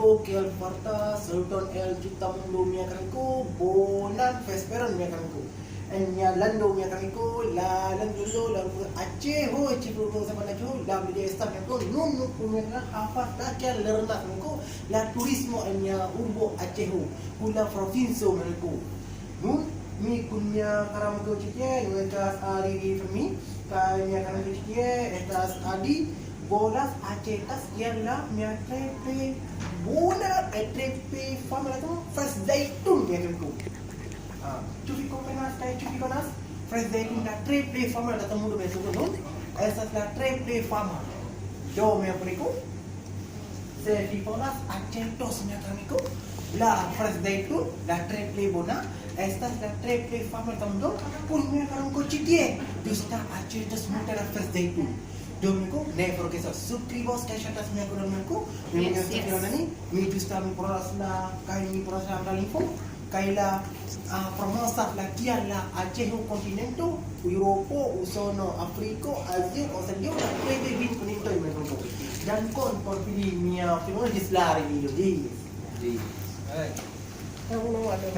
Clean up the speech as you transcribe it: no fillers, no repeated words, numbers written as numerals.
Franco che al farta Sultan el Chutamundo mia kanko Bonan Vesperon mia kanko Enya lando mia kanko la lando la Aceh ho cipu sama najo la media esta kanko num punya apa tak kya lerna kanko la turismo enya urbo Aceh ho kula provinso kanko nun mi punya karam ko cikye nuetas ari di fermi kanya karam ko cikye estas adi bolas acetas ialah mia trepe bola trepe fama tu fresh zaitun dia tu. Cuci kau panas, cuci panas fresh zaitun da trepe fama da tamu do beso tu. Essa la trepe fama. Do mia prico. Se bolas acetos mia kamiku la fresh zaitun la trepe bona. Estas la trepe fama tamu do pun mia karam ko citie. Justa acetos muta la fresh zaitun. Domingo, ne porque eso suscribos que ya estás mi acuerdo mi nani mi justa mi proras la kai mi proras la info kai la promosa la kia la Aceh continento Europa usono Afriko Asia Oceania la plebe bin konito mi acuerdo dan kon por pilih mia fino dislari video di Hai. Kamu ada